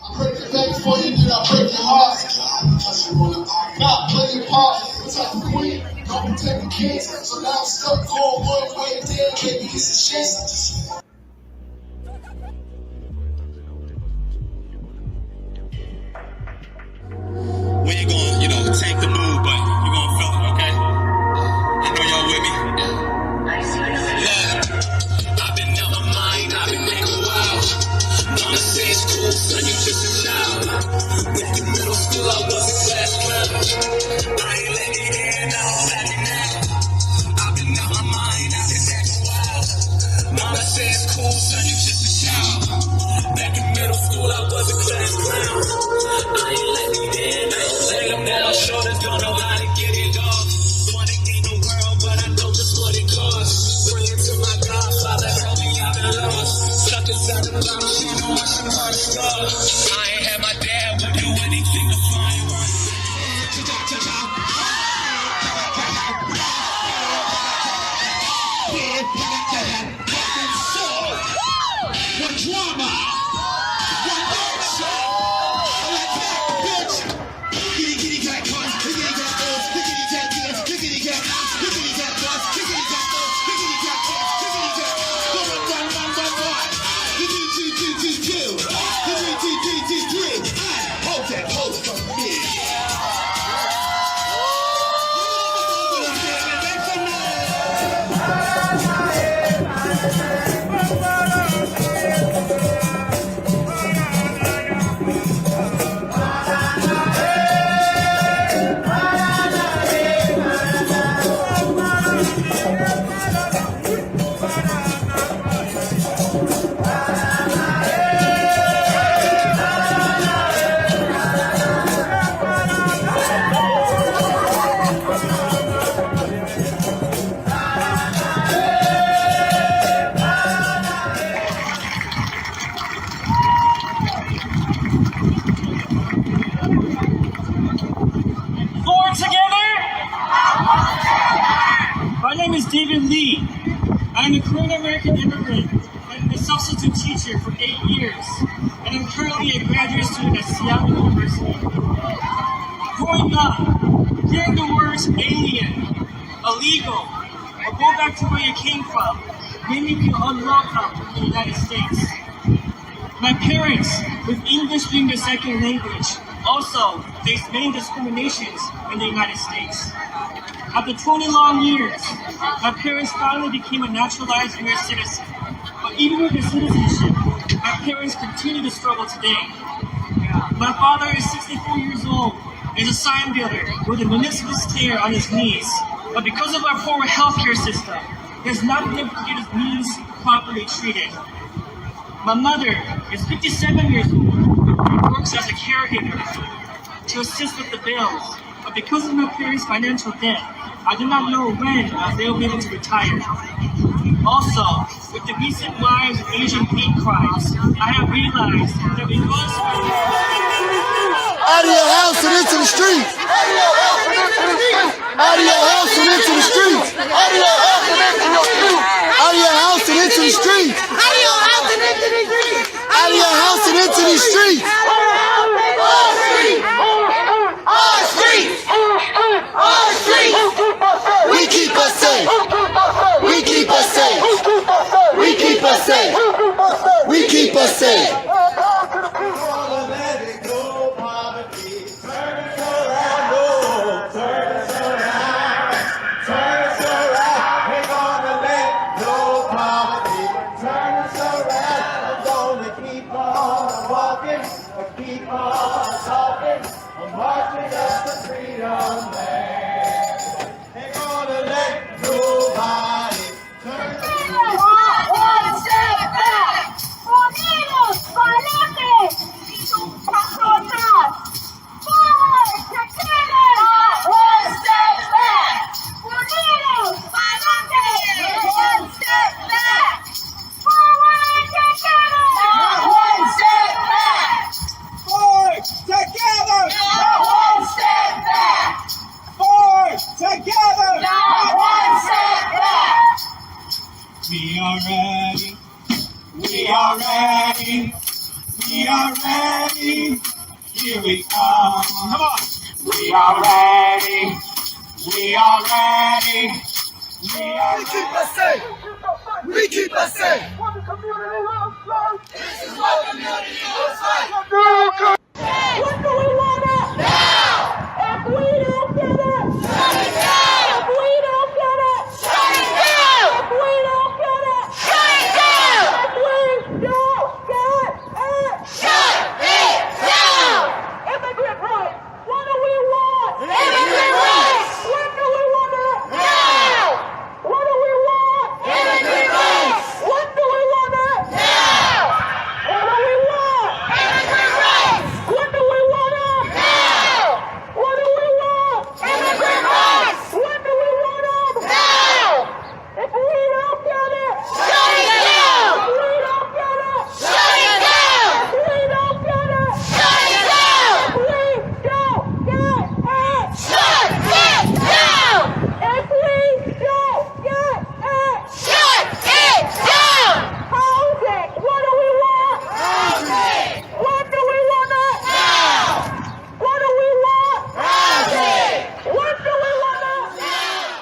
I break your legs for you, then I break your heart. Not play your part, it's like a queen. Don't protect the kids, so now I'm stuck going one way. Damn, baby, this is shit. When you gonna, take the move, but you gonna feel it, okay? I know y'all with me. Look, I've been out my mind, I've been making wild. Mama says cool, son, you just a child. With the middle school, I was a class clown. I ain't letting it in, I don't let it now. I've been out my mind, I've been acting wild. Mama says cool, son, you just a child. Back in middle school, I was a class clown. I ain't letting it in, I don't let it now. Shoulders don't know how to get it off. Wanna gain the world, but I know just what it costs. Praying to my Godfather, help me, I've been lost. Stuck inside the bottle, she know I should hard stars. I ain't had my dad, would do anything to find one. One drama, one action. Like that, bitch. Giggity cat cars, giggity cat girls, giggity cat dance, giggity cat mouse, giggity cat bus, giggity cat girls, giggity cat dance, giggity cat. Go run. The 2. The 3. Hold that hold from me. My name is David Lee. I'm a Korean American immigrant and a substitute teacher for 8 years, and I'm currently a graduate student at Seattle University. Growing up, hearing the words alien, illegal, or go back to where you came from made me feel unwelcome in the United States. My parents, with English being their second language, also faced many discriminations in the United States. After 20 long years, my parents finally became a naturalized U.S. citizen. But even with their citizenship, my parents continue to struggle today. My father is 64 years old, is a sign builder with a meniscus tear on his knees. But because of our poor healthcare system, he has not been able to get his knees properly treated. My mother is 57 years old and works as a caregiver to assist with the bills. But because of my parents' financial debt, I do not know when they will be able to retire. Also, with the recent rise of Asian hate crimes, I have realized that because Out of your house and into the streets! Out of your house and into the streets! Out of your house and into the streets! Out of your house and into the streets! Out of your house and into the streets! Out of your house and into the streets! All streets! All streets! All streets! We keep us safe! We keep us safe! We keep us safe! We keep us safe! Keep on talking, I'm marching up the freedom land. Ain't gonna let nobody turn One step back! Unidos, valientes! Un paso atrás! Forward, together! One step back! Unidos, valientes! One step back! Forward, together! One step back! Forward, together! One step back! Forward, together! One step back! ready. Here we come. Come on. We are ready. We are ready. We are We keep us safe. We keep us safe. This is what community looks like. What do we want now? If we don't get it, shut it down. If we don't get it, shut it down. If we don't get it, shut it down. If we don't get it, shut it down. Immigrant rights. What do we want? Immigrant rights. When do we want it? Now. What do we want? Immigrant rights. When do we want it? Now. What do we want? Immigrant rights. When do we want it? Now. What do we want? Immigrant rights. When do we want it? Now. If we don't get it, shut it down. If we don't get it, shut it down. If we don't get it, shut it down. If we don't get it, shut it down. If we don't get it, shut it down. Housing. What do we want? Housing. When do we want it? Now. What do we want? Housing. When do we want it?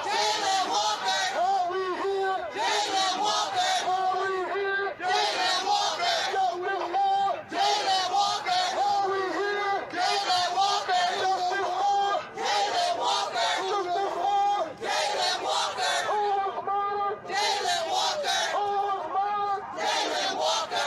Jayland Walker. Are we here? Jayland Walker. Are we here? Jayland Walker. Jayland Walker. Jayland Walker. Are we here? Jayland Walker. Jayland Walker. Jayland Walker. Jayland Walker. Jayland Walker. Jayland Walker.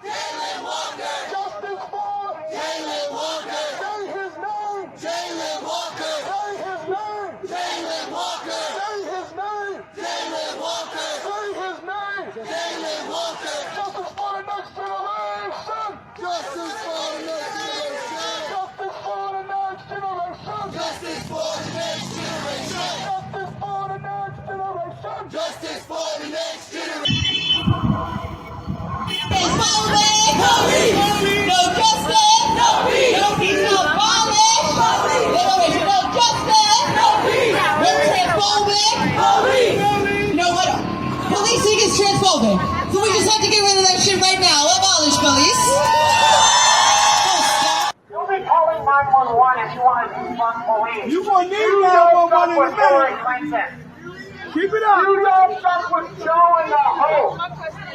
Jayland Walker. Justice for Jayland Walker. Say his name. Jayland Walker. Say his name. Jayland Walker. Say his name. Jayland Walker. Say his name. Jayland Walker. Justice for the next generation. Justice for the next generation. Justice for the next generation. Justice for the next generation. Justice for the next generation. Justice for the next generation. No justice, no peace. No peace, no violence. Liberation, no justice, no peace. We're transphobic. No, what? Policing is transphobic. So we just have to get rid of that shit right now. Abolish police. You'll be calling 911 if you want to defund police. You gonna need You 911 don't fuck in with a Hillary minute. Clinton. Keep it up. You don't fuck with Joe and the hoe.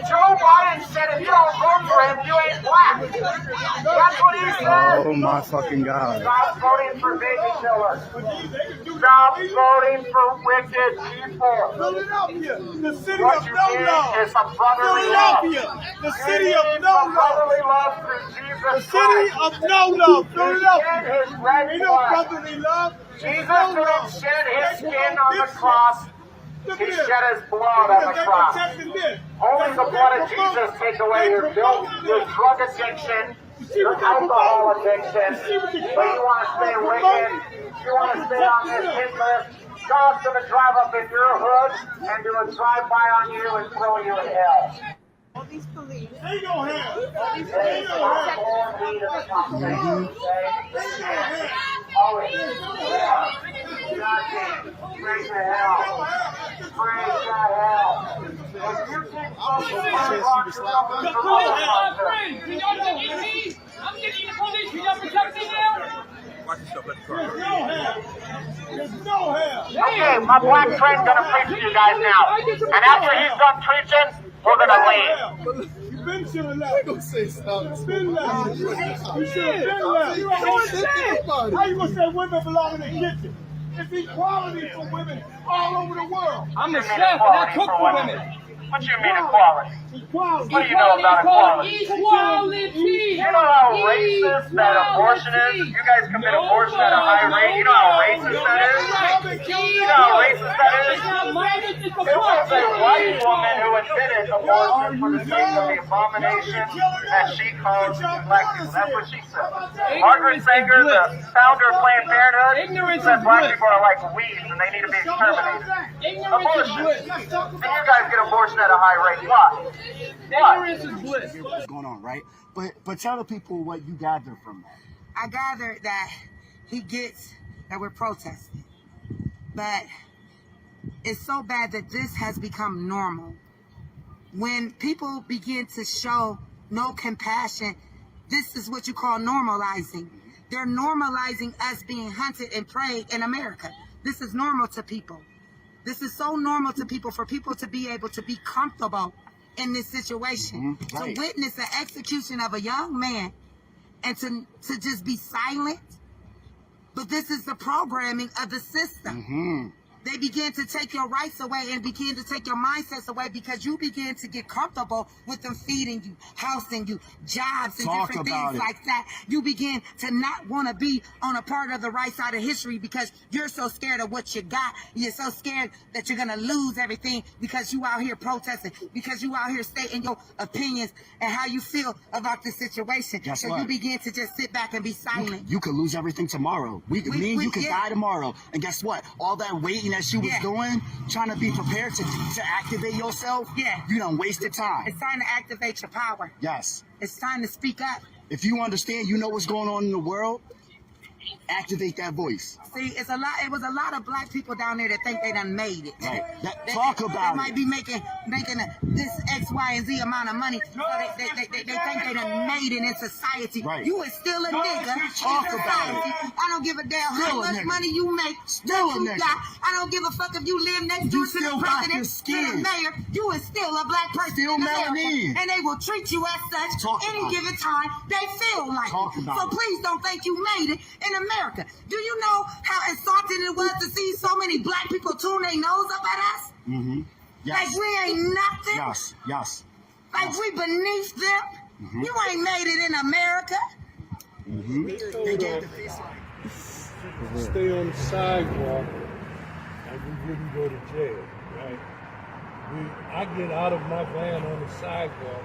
Joe Biden said if you don't vote for him, you ain't black. That's what he said. Oh my fucking God. Stop voting for baby killers. Stop voting for wicked people. Philadelphia, the city What of you no need love. is some brotherly love. Philadelphia, the You city of need no some love. brotherly love through The Jesus city Christ. of no love. He Philadelphia. shed his red Ain't no blood. brotherly love. Jesus No didn't love. shed his They skin want on the this cross. Look He at this. shed his blood on the They cross. protecting this. Only the They blood of promote- Jesus take away they your promote guilt, your this. drug addiction, see your what they alcohol promote? addiction. see what they But you want to stay promote? wicked, you want to stay on this hit list. God's going to drive up in your hood and do a drive-by on you and throw you in hell. They gonna have. Hey, They stop gonna have. pouring weed in the conversation, okay? They gonna have. Always. Yeah. Straight to hell. Straight to hell. If you keep fucking rock, you're going to the monster. I'm getting the police. Can you protect me now? There's no hell. There's no hell. Okay, my black friend's gonna preach to you guys now. And after he's done preaching, we're gonna leave. You've been to the left. Go say something. You've been left. You should have been left. How you gonna say women belong in the kitchen? It's equality for women all over the world. I'm a What do you chef mean and I equality cook for for women? women. What you mean equality? Equality. What do you know about equality? Equality. You know how racist that abortion is? You guys commit abortion at a high rate. You know how racist that is? You know how racist that is? It was a white woman who invented abortion for the sake of the abomination that she calls black people. That's what she said. Margaret Sanger, the founder of Planned Parenthood, said black people are like weeds and they need to be exterminated. Abortion. And you guys get abortion at a high rate. Why? Ignorance is bliss. What's going on, right? But tell the people what you gather from that. I gathered that he gets that we're protesting. But it's so bad that this has become normal. When people begin to show no compassion This is what you call normalizing. They're normalizing us being hunted and preyed in America. This is normal to people. This is so normal to people for people to be able to be comfortable in this situation. Right. To witness the execution of a young man and to just be silent. But this is the programming of the system. They begin to take your rights away and begin to take your mindsets away because you begin to get comfortable with them feeding you, housing you, jobs and different things like that. You begin to not want to be on a part of the right side of history because you're so scared of what you got. You're so scared that you're going to lose everything because you out here protesting, because you out here stating your opinions and how you feel about this situation. So you begin to just sit back and be silent. You could lose everything tomorrow. Me and you could die tomorrow. And guess what? All that waiting that you was doing, trying to be prepared to activate yourself, you done wasted time. It's time to activate your power. Yes. It's time to speak up. If you understand, you know what's going on in the world, activate that voice. See, it was a lot of black people down there that think they done made it. Right. Talk about it. They might be making this X, Y, and Z amount of money, so they think they done made it in society. Right. You is still a nigga in society. I don't give a damn how much money you make, Still what a you nigga. got. I don't give a fuck if you live next door to the president, to the mayor. You is still a black person. Still in America, melanin. and they will treat you as such any given time they feel like it. So please don't think you made it in America. Do you know how insulting it was to see so many black people tune their nose up at us? Yes. Like we ain't nothing. Yes. Like we beneath them. You ain't made it in America. They gave the fish Stay on the sidewalk and we wouldn't go to jail, right? I get out of my van on the sidewalk,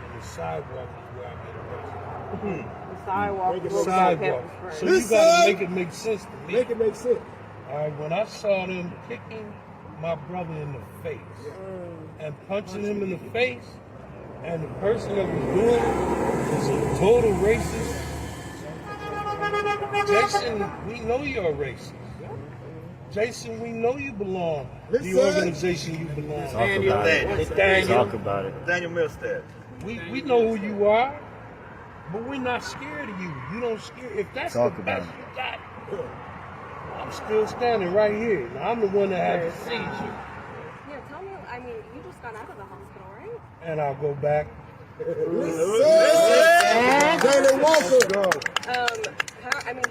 and the sidewalk is where I get arrested. The sidewalk. So you gotta make it make sense to me. Make it make sense. All right, when I saw them kicking my brother in the face and punching him in the face, and the person that was doing it was a total racist. Jason, we know you're a racist. Jason, we know you belong. The organization you belong. Talk about it. Daniel Milstead. We know who you are, but we're not scared of you. You don't scare. If that's the best you got, I'm still standing right here. Now, I'm the one that had the seizure. Yeah, tell me, I mean, you just got out of the hospital, right? And I'll go back. Jalen Walker.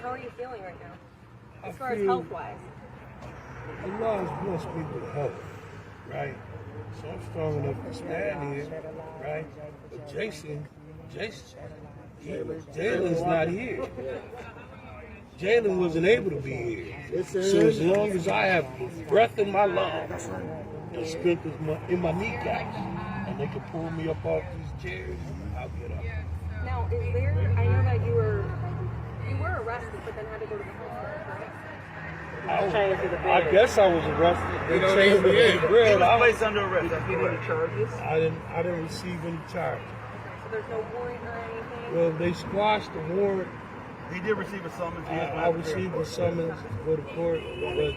How are you feeling right now? As far as health-wise? Allah has blessed me with health, right? So I'm strong enough to stand here, right? But Jalen's not here. Jalen wasn't able to be here. So as long as I have breath in my lungs and strength in my kneecaps, and they can pull me up off these chairs, I'll get up. Now, is there, I know that you were arrested, but then had to go to the hospital, correct? I guess I was arrested. They changed me to the grill. I was placed under arrest. Did you get any charges? I didn't receive any charges. So there's no warrant or anything? Well, they squashed the warrant. He did receive a summons. I received a summons to go to court, but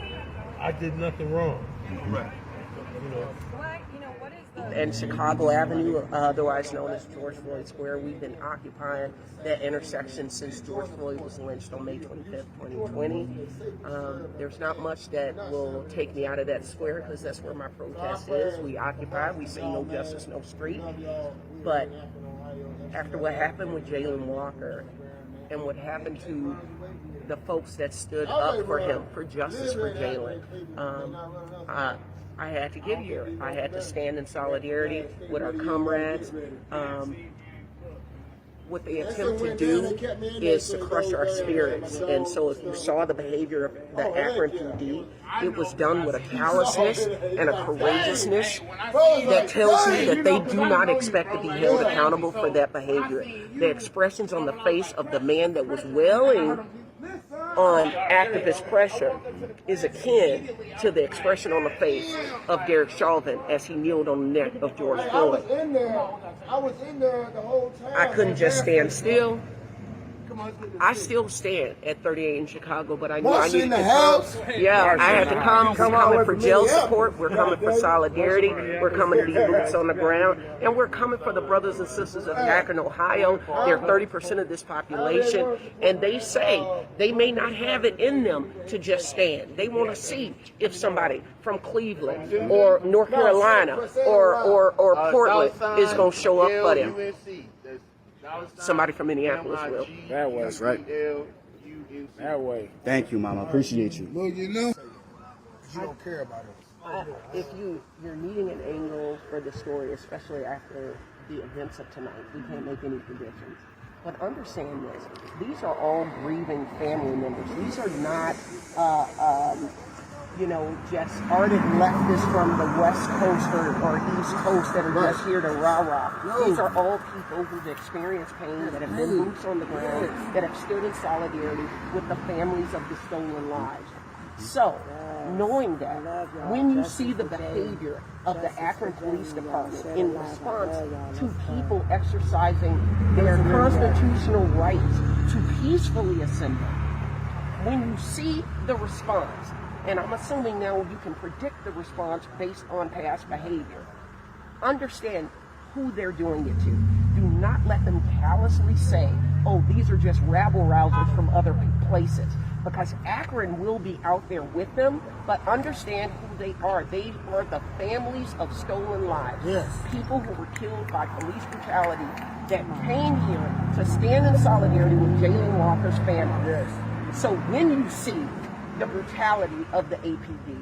I did nothing wrong. Right. You know. What is the... And Chicago Avenue, otherwise known as George Floyd Square, we've been occupying that intersection since George Floyd was lynched on May 25th, 2020. There's not much that will take me out of that square because that's where my protest is. We occupy, we say no justice, no street. But after what happened with Jalen Walker and what happened to the folks that stood up for him, for justice for Jalen, I had to get here. I had to stand in solidarity with our comrades. What they attempt to do is to crush our spirits. And so if you saw the behavior of the Akron PD, it was done with a callousness and a courageousness that tells me that they do not expect to be held accountable for that behavior. The expressions on the face of the man that was wailing on activist pressure is akin to the expression on the face of Derek Chauvin as he kneeled on the neck of George Floyd. I was in there the whole time. I couldn't just stand still. I still stand at 38 in Chicago, but I knew I March needed in the to house. come. Yeah, I had to come. We're coming for jail support. We're coming for solidarity. We're coming to be boots on the ground. And we're coming for the brothers and sisters of Akron, Ohio. They're 30% of this population. And they say they may not have it in them to just stand. They want to see if somebody from Cleveland or North Carolina or Portland is going to show up for them. Somebody from Minneapolis will. That way. That's right. That way. Thank you, Mama. Appreciate you. Well, you know, you don't care about us. If you're needing an angle for the story, especially after the events of tonight, we can't make any predictions. But understand this: these are all grieving family members. These are not, just ardent leftists from the West Coast or East Coast that are just here to rah-rah. These are all people who've experienced pain, that have been boots on the ground, that have stood in solidarity with the families of the stolen lives. So, knowing that, when you see the behavior of the Akron Police Department in response to people exercising their constitutional right to peacefully assemble, when you see the response, and I'm assuming now you can predict the response based on past behavior, understand who they're doing it to. Do not let them callously say, oh, these are just rabble-rousers from other places. Because Akron will be out there with them, but understand who they are. They are the families of stolen lives. Yes. People who were killed by police brutality that came here to stand in solidarity with Jayland Walker's family. Yes. So when you see the brutality of the APD,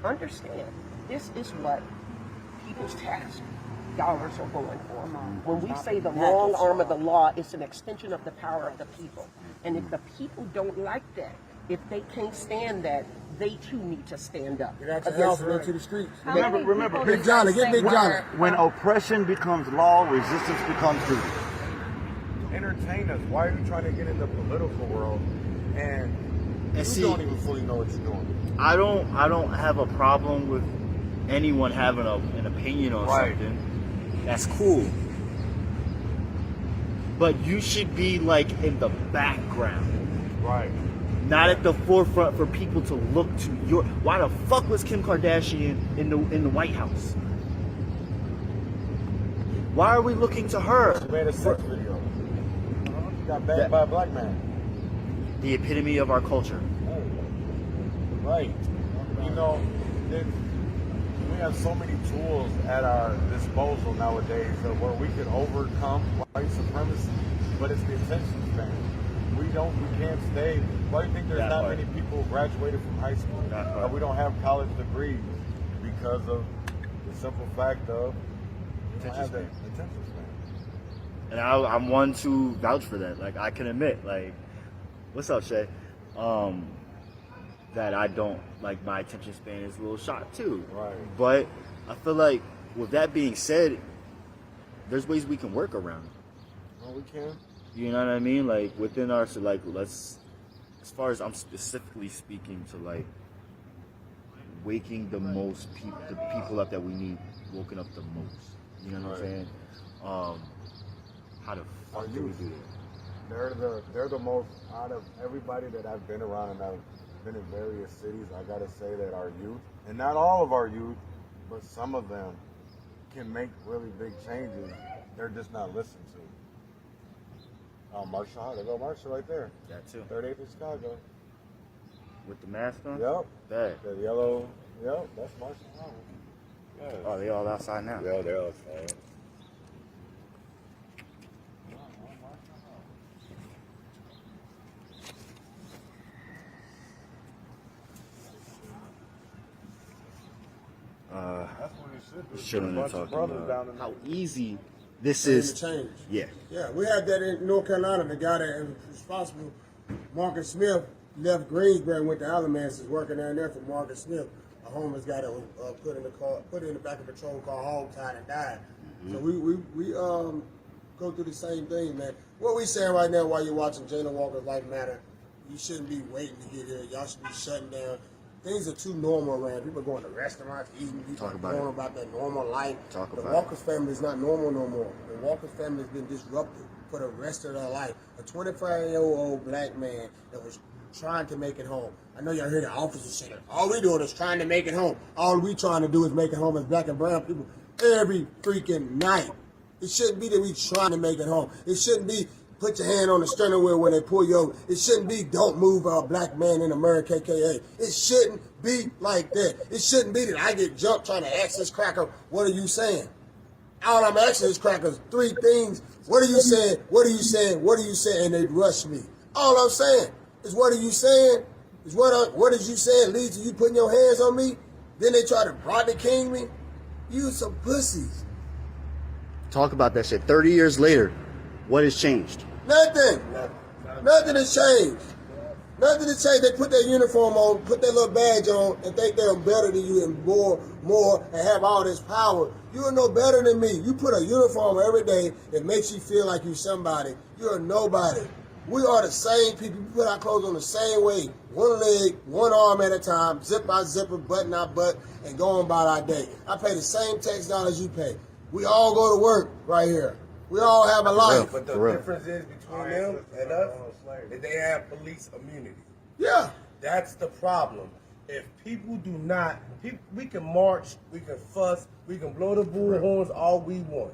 understand this is what people's tax dollars are going for. When we say the long arm of the law, it's an extension of the power of the people. And if the people don't like that, if they can't stand that, they too need to stand up. Get out your house and into the streets. Remember, Big Johnny, get Big Johnny. when oppression becomes law, resistance becomes duty. Entertain us. Why are you trying to get in the political world and you see, don't even fully know what you're doing? I don't have a problem with anyone having an opinion on something. That's cool. But you should be like in the background. Right. Not at the forefront for people to look to your. Why the fuck was Kim Kardashian in the White House? Why are we looking to her? She made a sex video. She got banged by a black man. The epitome of our culture. Right. You know, we have so many tools at our disposal nowadays where we can overcome white supremacy, but it's the attention span. We can't stay. Why do you think there's not many people graduated from high school? We don't have college degrees because of the simple fact of we don't have that attention span. And I'm one to vouch for that. Like, I can admit, like, what's up, Shay? That I don't, like, my attention span is a little shot too. Right. But I feel like, with that being said, there's ways we can work around it. Well, we can. You know what I mean? Like, within our, so like, let's, as far as I'm specifically speaking to, like, waking the most people, the people up that we need woken up the most. You know what I'm saying? How the fuck do we do that? They're the most, out of everybody that I've been around, and I've been in various cities, I gotta say that our youth, and not all of our youth, but some of them can make really big changes. They're just not listened to. Marshall, there go Marshall right there. That too. 38th in Chicago. With the mask on? Yep. That. The yellow, yep, that's Marshall. Yeah. Oh, they all outside now. Yeah, they're outside. Children are talking about how easy this And is. to change. Yeah. Yeah, we had that in North Carolina. The guy that was responsible, Marcus Smith, left Greensboro and went to Alamance, is working down there for Marcus Smith, a homeless guy that was put in the back of a patrol car, hog tied and died. So we go through the same thing, man. What we saying right now while you're watching Jayland Walker's Life Matter, you shouldn't be waiting to get here. Y'all should be shutting down things are too normal around. People going to restaurants, eating, people going about their normal life. The Walker's family is not normal no more. The Walker's family has been disrupted for the rest of their life. A 25-year-old black man that was trying to make it home. I know y'all hear the officers saying, all we doing is trying to make it home. All we trying to do is make it home as black and brown people every freaking night. It shouldn't be that we trying to make it home. It shouldn't be put your hand on the steering wheel when they pull you over. It shouldn't be don't move a black man in America, KKA. It shouldn't be like that. It shouldn't be that I get jumped trying to ask this cracker, what are you saying? All I'm asking this cracker is 3 things. What are you saying? What are you saying? What are you saying? And they rush me. All I'm saying is what are you saying? Is what is you saying leads to you putting your hands on me? Then they try to Rodney King me? You some pussies. Talk about that shit. 30 years later, what has changed? Nothing. Nothing has changed. Nothing has changed. They put their uniform on, put their little badge on, and think they're better than you and more, and have all this power. You are no better than me. You put a uniform every day that makes you feel like you're somebody. You're nobody. We are the same people. We put our clothes on the same way. One leg, one arm at a time, zip by zipper, button our butt, and go on about our day. I pay the same tax dollars you pay. We all go to work right here. We all have a life. But the difference is between them and us that they have police immunity. Yeah. That's the problem. If people do not, we can march, we can fuss, we can blow the bullhorns all we want.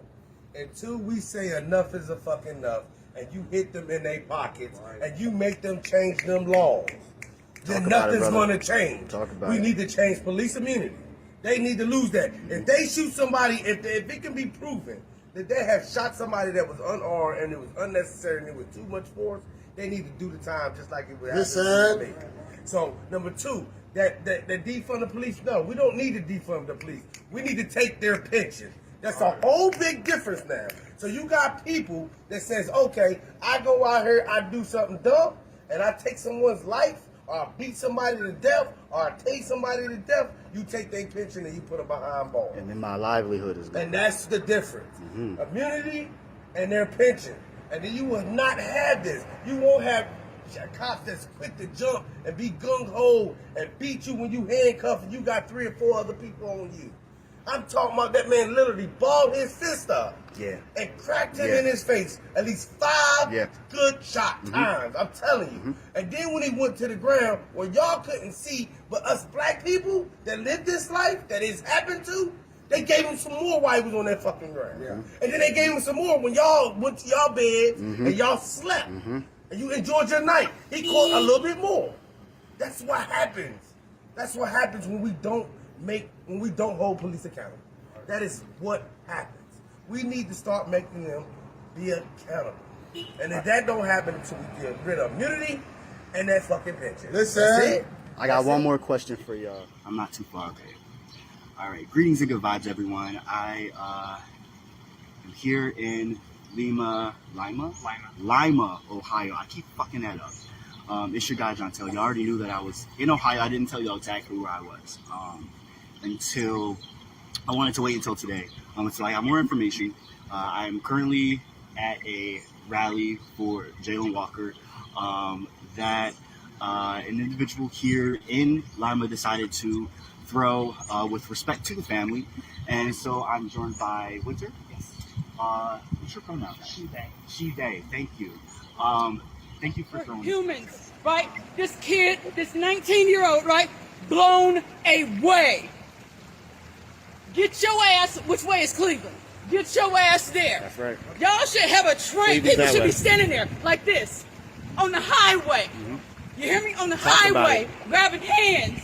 Until we say enough is a fucking enough, and you hit them in their pockets, and you make them change them laws, then nothing's going to change. We need to change police immunity. They need to lose that. If they shoot somebody, if it can be proven that they have shot somebody that was unarmed and it was unnecessary and it was too much force, they need to do the time just like it would happen to me. So, number 2, that defund the police, no, we don't need to defund the police. We need to take their pension. That's a whole big difference now. So you got people that says, okay, I go out here, I do something dumb, and I take someone's life, or I beat somebody to death, or I tase somebody to death, you take their pension and you put them behind bars. And then my livelihood is gone. And that's the difference. Immunity and their pension. And then you will not have this. You won't have cops that's quick to jump and be gung-ho and beat you when you handcuffed and you got 3 or 4 other people on you. I'm talking about that man literally balled his fist up and cracked him in his face at least 5 good shot times. I'm telling you. And then when he went to the ground, well, y'all couldn't see, but us black people that live this life that it's happened to, they gave him some more while he was on that fucking ground. And then they gave him some more when y'all went to y'all beds and y'all slept. And you enjoyed your night. He caught a little bit more. That's what happens. That's what happens when we don't hold police accountable. That is what happens. We need to start making them be accountable. And if that don't happen until we get rid of immunity and that fucking pension. Listen, I got one more question for y'all. I'm not too far. Okay. All right. Greetings and good vibes, everyone. I am here in Lima, Ohio. I keep fucking that up. It's your guy, Jontel. You already knew that I was in Ohio. I didn't tell you exactly where I was until I wanted to wait until today. Until I got more information. I'm currently at a rally for Jalen Walker that an individual here in Lima decided to throw with respect to the family. And so I'm joined by Winter. Yes. What's your pronoun? She, they. She, they. Thank you. Thank you for throwing. Humans, right? This kid, this 19-year-old, right? Blown away. Get your ass, which way is Cleveland? Get your ass there. That's right. Y'all should have a train. People should be standing there like this on the highway. You hear me? On the highway, grabbing hands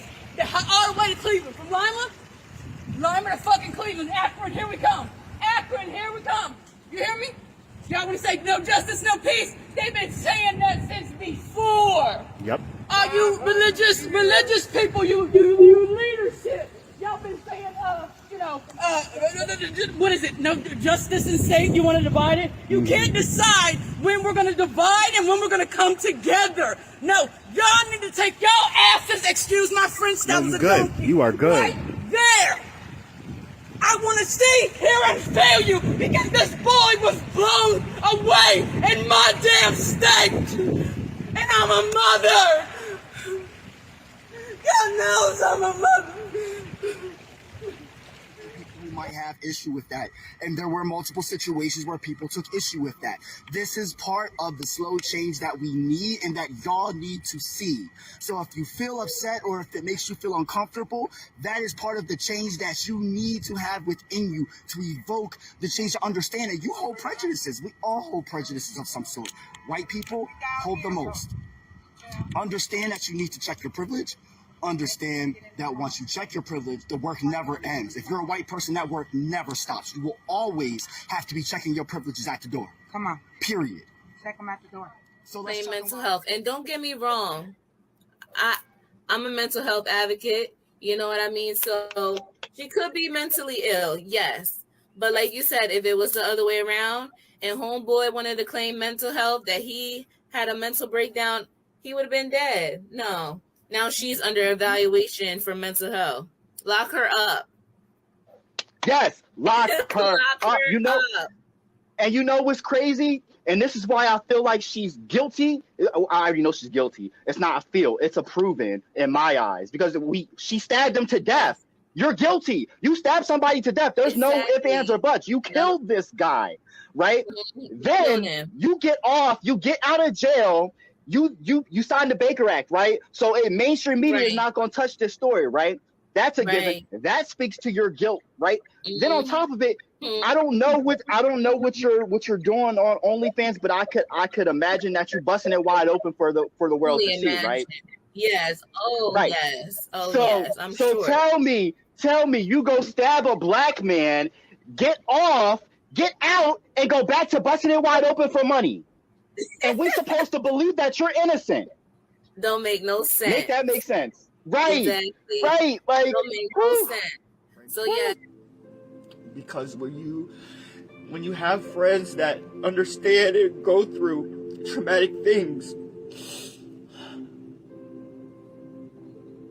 all the way to Cleveland. From Lima to fucking Cleveland. Akron, here we come. Akron, here we come. You hear me? Y'all want to say no justice, no peace? They've been saying that since before. Yep. Are you religious people? You leadership. Y'all been saying, what is it? No justice and state. You want to divide it? You can't decide when we're going to divide and when we're going to come together. No, y'all need to take your asses. Excuse my French. That was a good. You are good. Right there. I want to stay here and fail you because this boy was blown away in my damn state. And I'm a mother. God knows I'm a mother. We might have issue with that, and there were multiple situations where people took issue with that. This is part of the slow change that we need and that y'all need to see. So if you feel upset or if it makes you feel uncomfortable, that is part of the change that you need to have within you to evoke the change to understand that you hold prejudices. We all hold prejudices of some sort. White people hold the most. Understand that you need to check your privilege. Understand that once you check your privilege, the work never ends. If you're a white person, that work never stops. You will always have to be checking your privileges at the door. Come on. Period. Check them at the door. So let's Blame talk mental about- health. And don't get me wrong, I'm a mental health advocate. You know what I mean? So she could be mentally ill, yes. But like you said, if it was the other way around and homeboy wanted to claim mental health, that he had a mental breakdown, he would have been dead. No. Now she's under evaluation for mental health. Lock her up. Yes, lock her Lock up. her You know, up. and you know what's crazy? And this is why I feel like she's guilty. I already know she's guilty. It's not a feel, it's a proven in my eyes, because she stabbed him to death. You're guilty. You stabbed somebody to death. There's no ifs, ands, or buts. You killed this guy, right? Then you get off, you get out of jail. You signed the Baker Act, right? So mainstream media is not going to touch this story, right? That's a given. That speaks to your guilt, right? Then on top of it, I don't know what you're doing on OnlyFans, but I could imagine that you're busting it wide open for the world to see, right? Yes. Oh, right. yes. Oh, so, yes. I'm sure. So tell me, you go stab a black man, get off, get out, and go back to busting it wide open for money. And we're supposed to believe that you're innocent. Don't make no sense. Make that make sense. Right. Exactly. Right. Like, don't make no sense. So yeah. Because when you have friends that understand and go through traumatic things,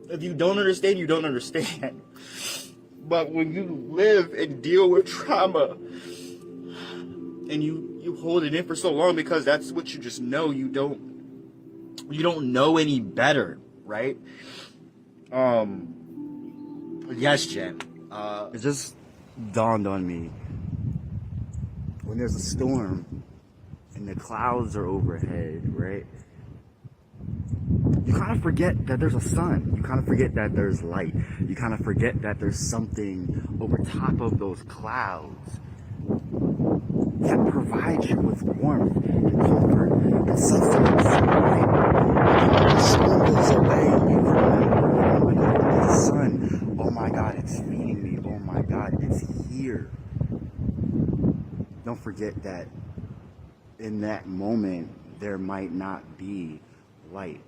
if you don't understand, you don't understand. But when you live and deal with trauma and you hold it in for so long because that's what you just know, you don't know any better, right? Yes, Jen. It just dawned on me, when there's a storm and the clouds are overhead, right? You kind of forget that there's a sun. You kind of forget that there's light. You kind of forget that there's something over top of those clouds that provides you with warmth and comfort and sustenance, right? And the storm goes away and you remember, oh my God, the sun. Oh my God, it's feeding me. Oh my God, it's here. Don't forget that in that moment, there might not be light.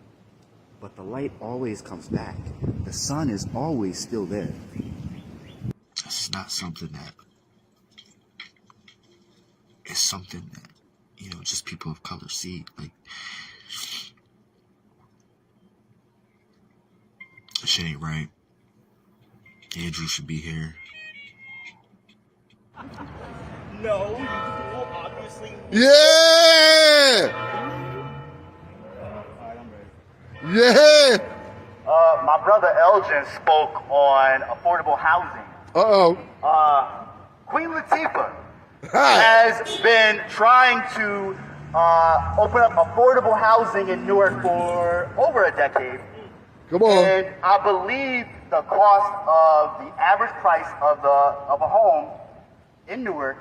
But the light always comes back. The sun is always still there. It's not something that... It's something that, just people of color see. Like, that shit ain't right. Andrew should be here. No, you obviously. Yeah! Yeah! My brother Elgin spoke on affordable housing. Queen Latifah has been trying to open up affordable housing in Newark for over a decade. Come on. And I believe the cost of the average price of a home in Newark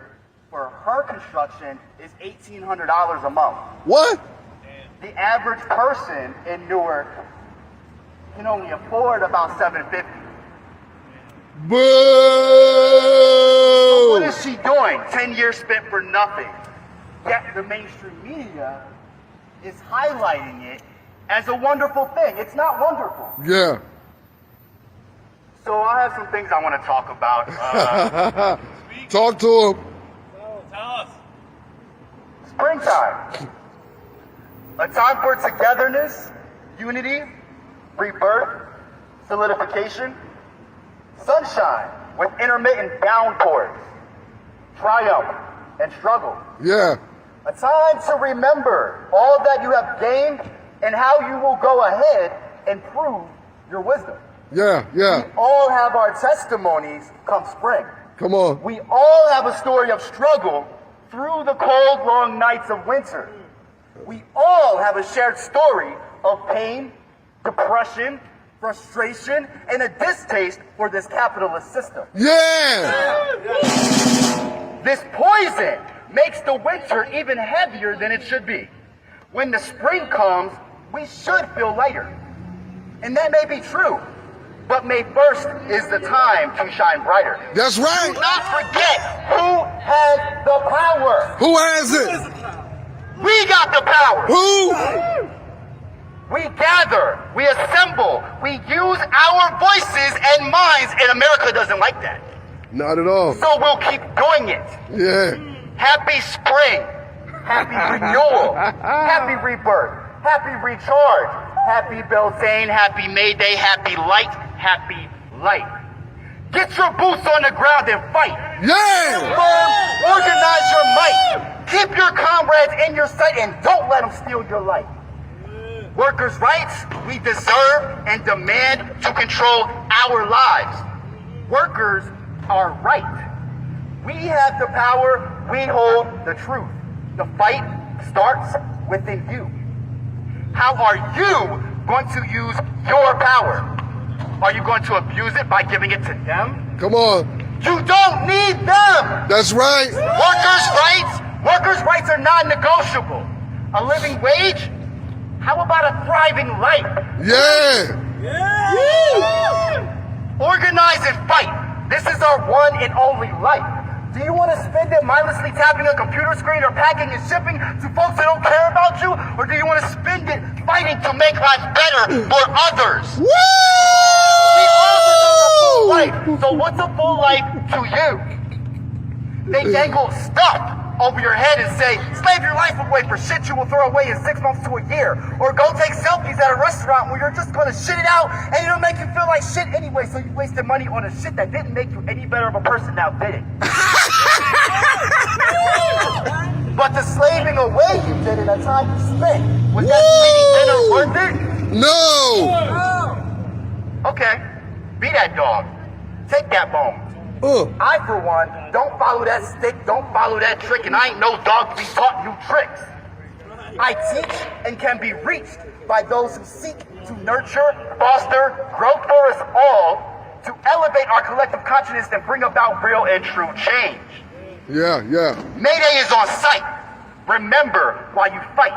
for her construction is $1,800 a month. What? The average person in Newark can only afford about $750. Boo! So what is she doing? 10 years spent for nothing. Yet the mainstream media is highlighting it as a wonderful thing. It's not wonderful. Yeah. So I have some things I want to talk about. Talk to him. Tell us. Springtime. A time for togetherness, unity, rebirth, solidification, sunshine with intermittent downpours, triumph and struggle. Yeah. A time to remember all that you have gained and how you will go ahead and prove your wisdom. Yeah, yeah. We all have our testimonies come spring. Come on. We all have a story of struggle through the cold, long nights of winter. We all have a shared story of pain, depression, frustration, and a distaste for this capitalist system. Yeah! This poison makes the winter even heavier than it should be. When the spring comes, we should feel lighter. And that may be true, but May 1st is the time to shine brighter. That's right. Do not forget who has the power. Who has it? We got the power. Who? We gather, we assemble, we use our voices and minds, and America doesn't like that. Not at all. So we'll keep doing it. Yeah. Happy spring, happy renewal, happy rebirth, happy recharge, happy Beltane, happy May Day, happy light, happy life. Get your boots on the ground and fight. Yeah! Firm, organize your might. Keep your comrades in your sight and don't let them steal your life. Workers' rights, we deserve and demand to control our lives. Workers are right. We have the power, we hold the truth. The fight starts within you. How are you going to use your power? Are you going to abuse it by giving it to them? Come on. You don't need them. That's right. Workers' rights are non-negotiable. A living wage? How about a thriving life? Yeah. Organize and fight. This is our one and only life. Do you want to spend it mindlessly tapping a computer screen or packing and shipping to folks that don't care about you? Or do you want to spend it fighting to make life better for others? Woo! We all deserve a full life. So what's a full life to you? They dangle stuff over your head and say, slave your life away for shit you will throw away in 6 months to a year. Or go take selfies at a restaurant where you're just going to shit it out and it'll make you feel like shit anyway, so you wasted money on a shit that didn't make you any better of a person, now did it? But the slaving away you did in the time you spent, was that sweetie dinner worth it? No! Okay, be that dog. Take that bone. I, for one, don't follow that stick, don't follow that trick, and I ain't no dog to be taught new tricks. I teach and can be reached by those who seek to nurture, foster, growth for us all, to elevate our collective consciousness and bring about real and true change. Yeah, yeah. May Day is on sight. Remember while you fight.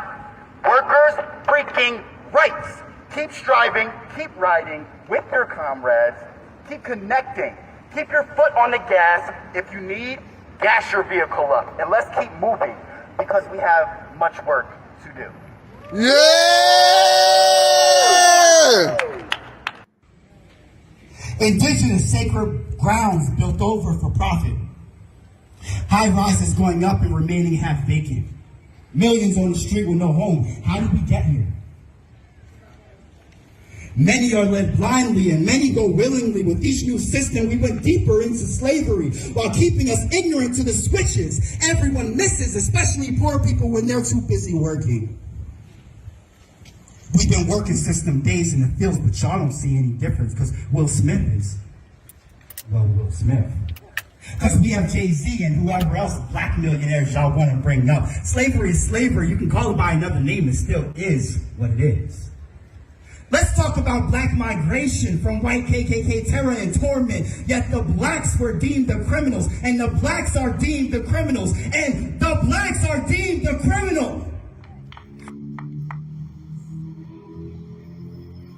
Workers' freaking rights. Keep striving, keep riding with your comrades, keep connecting. Keep your foot on the gas. If you need, gas your vehicle up. And let's keep moving because we have much work to do. Yeah! Indigenous sacred grounds built over for profit. High rises going up and remaining half vacant. Millions on the street with no home. How did we get here? Many are led blindly and many go willingly. With each new system, we went deeper into slavery while keeping us ignorant to the switches everyone misses, especially poor people when they're too busy working. We've been working system days in the fields, but y'all don't see any difference because Will Smith is, well, Will Smith. Because we have Jay-Z and whoever else, black millionaires y'all want to bring up. Slavery is slavery. You can call it by another name. It still is what it is. Let's talk about black migration from white KKK terror and torment. Yet the blacks were deemed the criminals, and the blacks are deemed the criminals, and the blacks are deemed the criminal.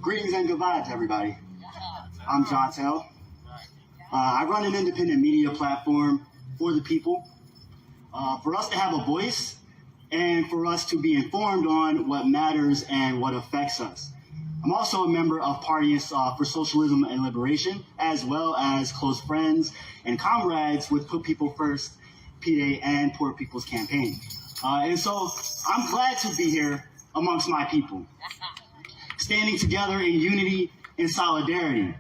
Greetings and good vibes, everybody. I'm Jontel. I run an independent media platform for the people, for us to have a voice, and for us to be informed on what matters and what affects us. I'm also a member of Parties for Socialism and Liberation, as well as close friends and comrades with Put People First, PDA, and Poor People's Campaign. And so I'm glad to be here amongst my people, standing together in unity and solidarity.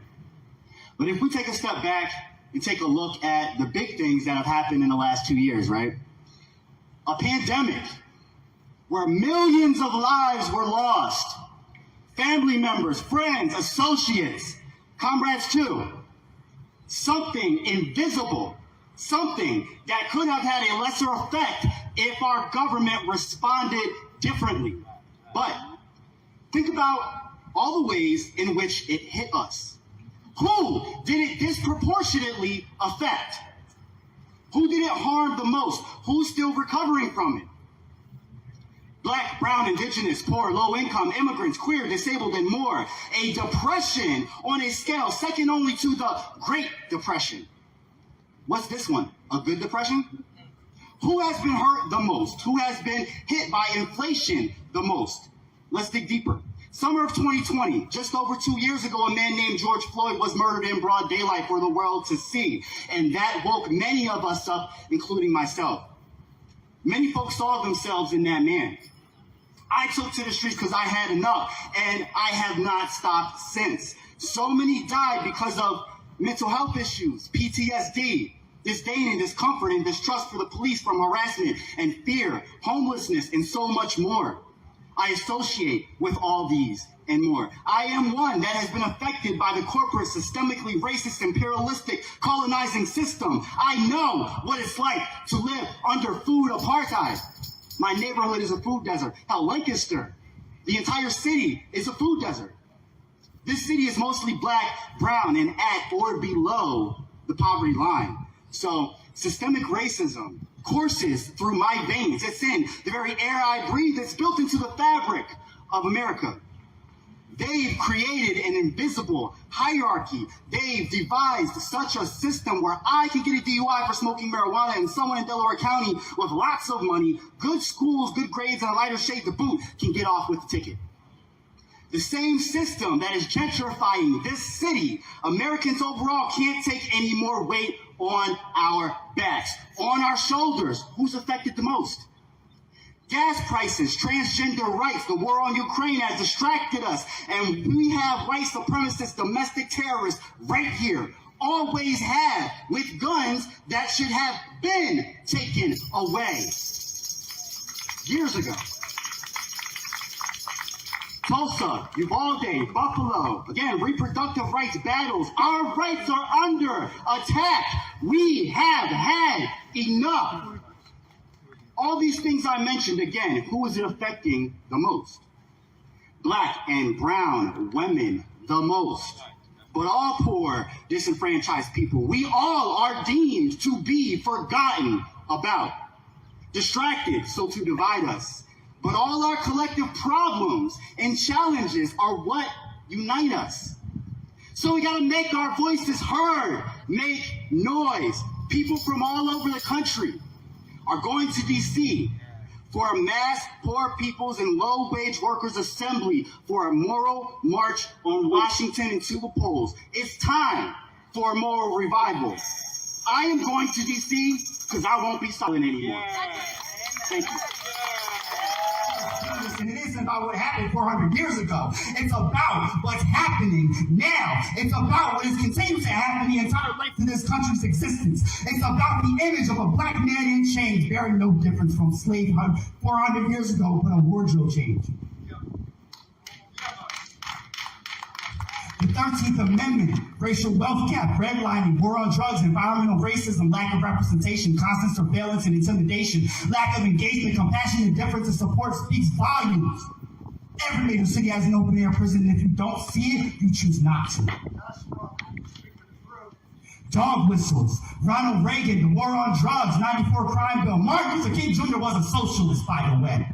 But if we take a step back and take a look at the big things that have happened in the last 2 years, right? A pandemic where millions of lives were lost. family members, friends, associates, comrades too. Something invisible, something that could have had a lesser effect if our government responded differently. But think about all the ways in which it hit us. Who did it disproportionately affect? Who did it harm the most? Who's still recovering from it? Black, brown, indigenous, poor, low income, immigrants, queer, disabled, and more. A depression on a scale second only to the Great Depression. What's this one? A good depression? Who has been hurt the most? Who has been hit by inflation the most? Let's dig deeper. Summer of 2020, just over 2 years ago, a man named George Floyd was murdered in broad daylight for the world to see. And that woke many of us up, including myself. Many folks saw themselves in that man. I took to the streets because I had enough, and I have not stopped since. So many died because of mental health issues, PTSD, disdain and discomfort and distrust for the police from harassment and fear, homelessness, and so much more. I associate with all these and more. I am one that has been affected by the corporate, systemically racist, imperialistic, colonizing system. I know what it's like to live under food apartheid. My neighborhood is a food desert. Hell, Lancaster, the entire city is a food desert. This city is mostly black, brown, and at or below the poverty line. So systemic racism courses through my veins. It's in the very air I breathe. It's built into the fabric of America. They've created an invisible hierarchy. They've devised such a system where I can get a DUI for smoking marijuana and someone in Delaware County with lots of money, good schools, good grades, and a lighter shade to boot can get off with the ticket. The same system that is gentrifying this city, Americans overall can't take any more weight on our backs, on our shoulders. Who's affected the most? Gas prices, transgender rights, the war on Ukraine has distracted us, and we have white supremacist domestic terrorists right here, always have, with guns that should have been taken away years ago. Tulsa, Uvalde, Buffalo, again, reproductive rights battles. Our rights are under attack. We have had enough. All these things I mentioned, again, who is it affecting the most? Black and brown women the most. But all poor, disenfranchised people, we all are deemed to be forgotten about. Distracted, so to divide us. But all our collective problems and challenges are what unite us. So we gotta make our voices heard, make noise. People from all over the country are going to DC for a mass poor people's and low-wage workers assembly for a moral march on Washington and to the polls. It's time for a moral revival. I am going to DC because I won't be silent anymore. Thank you. And it isn't about what happened 400 years ago. It's about what's happening now. It's about what is continuing to happen the entire length of this country's existence. It's about the image of a black man in chains, bearing no difference from slave 400 years ago, but a wardrobe change. The 13th Amendment, racial wealth gap, redlining, war on drugs, environmental racism, lack of representation, constant surveillance and intimidation, lack of engagement, compassion, indifference, and support speaks volumes. Every major city has an open-air prison, and if you don't see it, you choose not to. Dog whistles, Ronald Reagan, the war on drugs, 94 crime bill. Martin Luther King Jr. was a socialist, by the way.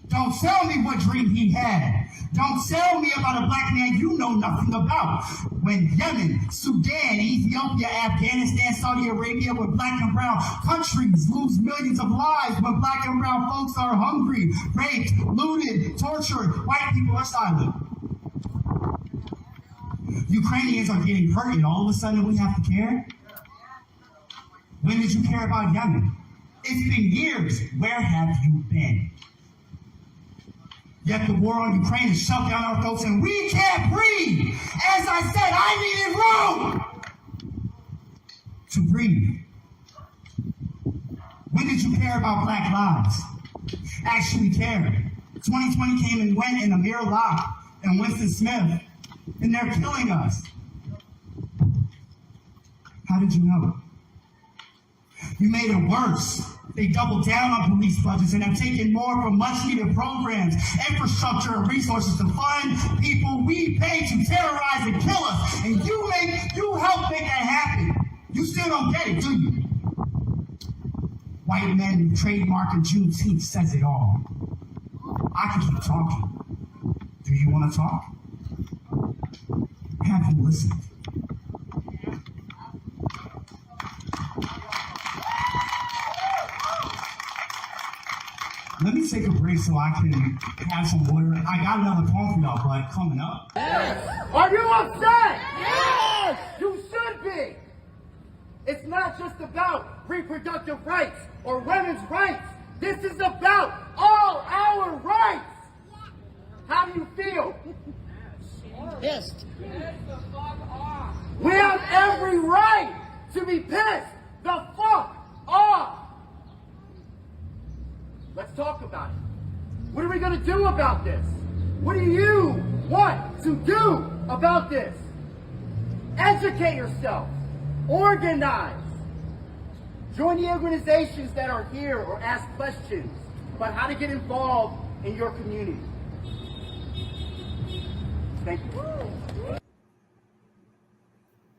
Don't tell me what dream he had. Don't tell me about a black man you know nothing about. When Yemen, Sudan, Ethiopia, Afghanistan, Saudi Arabia, where black and brown countries lose millions of lives, when black and brown folks are hungry, raped, looted, tortured, white people are silent. Ukrainians are getting hurt, and all of a sudden we have to care? When did you care about Yemen? It's been years. Where have you been? Yet the war on Ukraine is shoved down our throats and we can't breathe. As I said, I needed room to breathe. When did you care about black lives? Actually care. 2020 came and went in Amir Locke and Winston Smith, and they're killing us. How did you know? You made it worse. They doubled down on police budgets and have taken more from much-needed programs, infrastructure, and resources to fund people we pay to terrorize and kill us. And you help make that happen. You still don't get it, do you? White men trademarking Juneteenth says it all. I can keep talking. Do you want to talk? Have you listened? Let me take a break so I can have some water. I got another poem for y'all, but coming up. Are you upset? Yes! You should be. It's not just about reproductive rights or women's rights. This is about all our rights. How do you feel? Pissed. We have every right to be pissed the fuck off. Let's talk about it. What are we going to do about this? What do you want to do about this? Educate yourself. Organize. Join the organizations that are here or ask questions about how to get involved in your community. Thank you.